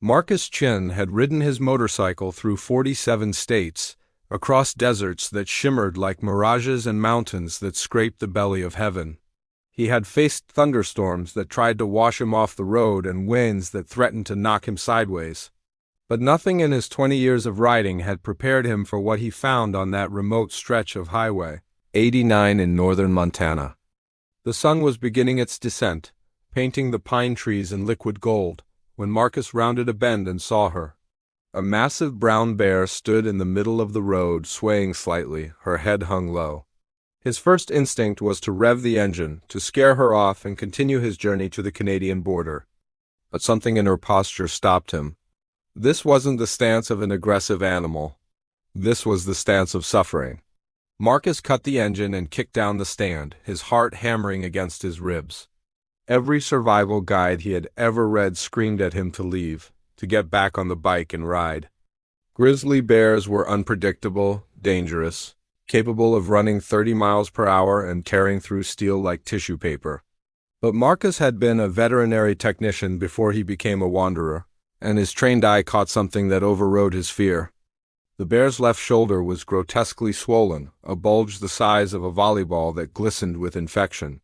Marcus Chin had ridden his motorcycle through 47 states, across deserts that shimmered like mirages and mountains that scraped the belly of heaven. He had faced thunderstorms that tried to wash him off the road and winds that threatened to knock him sideways. But nothing in his 20 years of riding had prepared him for what he found on that remote stretch of Highway 89 in northern Montana. The sun was beginning its descent, painting the pine trees in liquid gold, when Marcus rounded a bend and saw her. A massive brown bear stood in the middle of the road, swaying slightly, her head hung low. His first instinct was to rev the engine, to scare her off and continue his journey to the Canadian border. But something in her posture stopped him. This wasn't the stance of an aggressive animal. This was the stance of suffering. Marcus cut the engine and kicked down the stand, his heart hammering against his ribs. Every survival guide he had ever read screamed at him to leave, to get back on the bike and ride. Grizzly bears were unpredictable, dangerous, capable of running 30 miles per hour and tearing through steel like tissue paper. But Marcus had been a veterinary technician before he became a wanderer, and his trained eye caught something that overrode his fear. The bear's left shoulder was grotesquely swollen, a bulge the size of a volleyball that glistened with infection.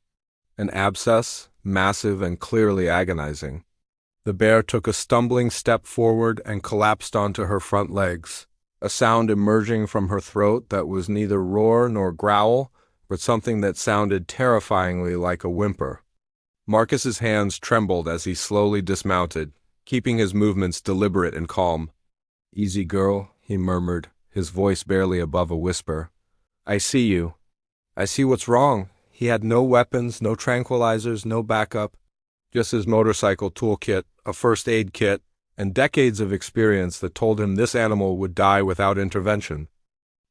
An abscess, massive and clearly agonizing. The bear took a stumbling step forward and collapsed onto her front legs, a sound emerging from her throat that was neither roar nor growl, but something that sounded terrifyingly like a whimper. Marcus's hands trembled as he slowly dismounted, keeping his movements deliberate and calm. "Easy, girl," he murmured, his voice barely above a whisper. "I see you. I see what's wrong." He had no weapons, no tranquilizers, no backup, just his motorcycle toolkit, a first aid kit, and decades of experience that told him this animal would die without intervention.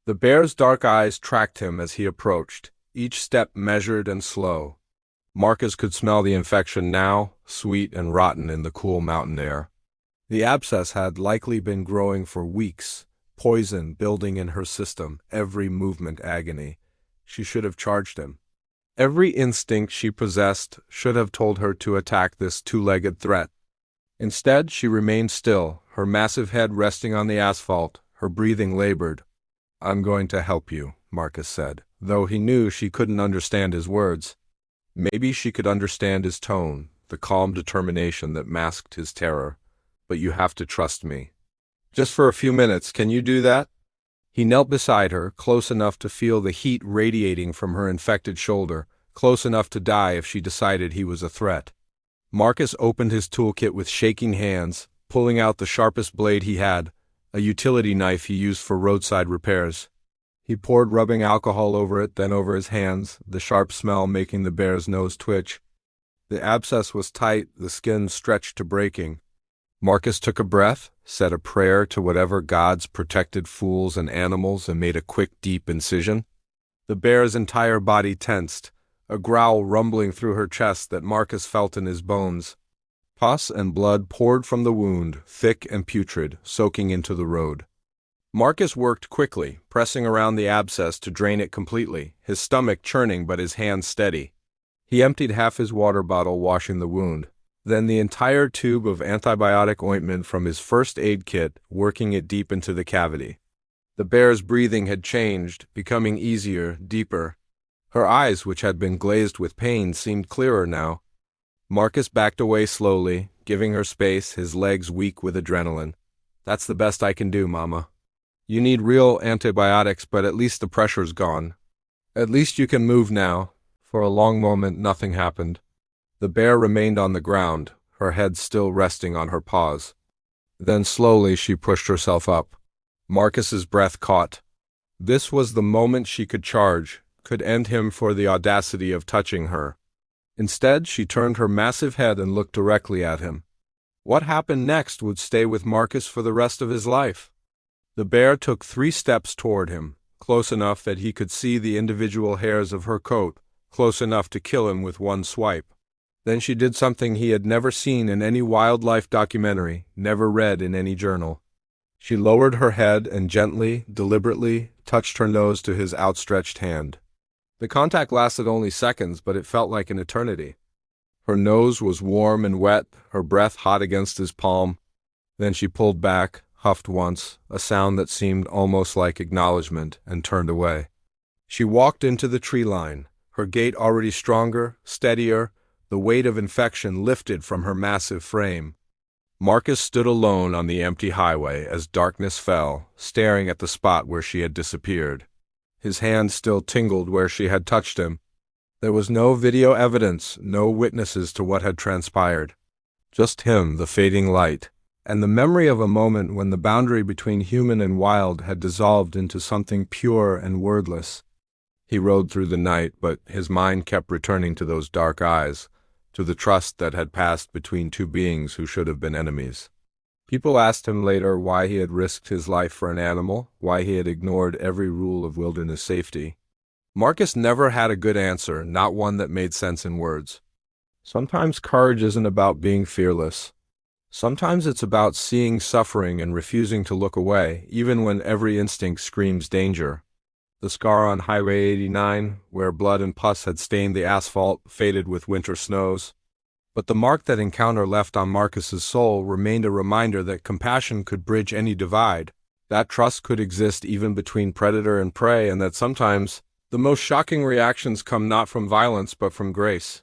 The bear's dark eyes tracked him as he approached, each step measured and slow. Marcus could smell the infection now, sweet and rotten in the cool mountain air. The abscess had likely been growing for weeks, poison building in her system, every movement agony. She should have charged him. Every instinct she possessed should have told her to attack this two-legged threat. Instead, she remained still, her massive head resting on the asphalt, her breathing labored. "I'm going to help you," Marcus said, though he knew she couldn't understand his words. Maybe she could understand his tone, the calm determination that masked his terror. "But you have to trust me. Just for a few minutes, can you do that?" He knelt beside her, close enough to feel the heat radiating from her infected shoulder, close enough to die if she decided he was a threat. Marcus opened his toolkit with shaking hands, pulling out the sharpest blade he had, a utility knife he used for roadside repairs. He poured rubbing alcohol over it, then over his hands, the sharp smell making the bear's nose twitch. The abscess was tight, the skin stretched to breaking. Marcus took a breath, said a prayer to whatever gods protected fools and animals, and made a quick, deep incision. The bear's entire body tensed, a growl rumbling through her chest that Marcus felt in his bones. Pus and blood poured from the wound, thick and putrid, soaking into the road. Marcus worked quickly, pressing around the abscess to drain it completely, his stomach churning but his hands steady. He emptied half his water bottle, washing the wound. Then the entire tube of antibiotic ointment from his first aid kit, working it deep into the cavity. The bear's breathing had changed, becoming easier, deeper. Her eyes, which had been glazed with pain, seemed clearer now. Marcus backed away slowly, giving her space, his legs weak with adrenaline. "That's the best I can do, Mama. You need real antibiotics, but at least the pressure's gone. At least you can move now." For a long moment, nothing happened. The bear remained on the ground, her head still resting on her paws. Then slowly she pushed herself up. Marcus's breath caught. This was the moment she could charge, could end him for the audacity of touching her. Instead, she turned her massive head and looked directly at him. What happened next would stay with Marcus for the rest of his life. The bear took 3 steps toward him, close enough that he could see the individual hairs of her coat, close enough to kill him with one swipe. Then she did something he had never seen in any wildlife documentary, never read in any journal. She lowered her head and gently, deliberately, touched her nose to his outstretched hand. The contact lasted only seconds, but it felt like an eternity. Her nose was warm and wet, her breath hot against his palm. Then she pulled back, huffed once, a sound that seemed almost like acknowledgement, and turned away. She walked into the tree line, her gait already stronger, steadier, the weight of infection lifted from her massive frame. Marcus stood alone on the empty highway as darkness fell, staring at the spot where she had disappeared. His hand still tingled where she had touched him. There was no video evidence, no witnesses to what had transpired. Just him, the fading light, and the memory of a moment when the boundary between human and wild had dissolved into something pure and wordless. He rode through the night, but his mind kept returning to those dark eyes, to the trust that had passed between two beings who should have been enemies. People asked him later why he had risked his life for an animal, why he had ignored every rule of wilderness safety. Marcus never had a good answer, not one that made sense in words. Sometimes courage isn't about being fearless. Sometimes it's about seeing suffering and refusing to look away, even when every instinct screams danger. The scar on Highway 89, where blood and pus had stained the asphalt, faded with winter snows. But the mark that encounter left on Marcus's soul remained a reminder that compassion could bridge any divide, that trust could exist even between predator and prey, and that sometimes the most shocking reactions come not from violence but from grace.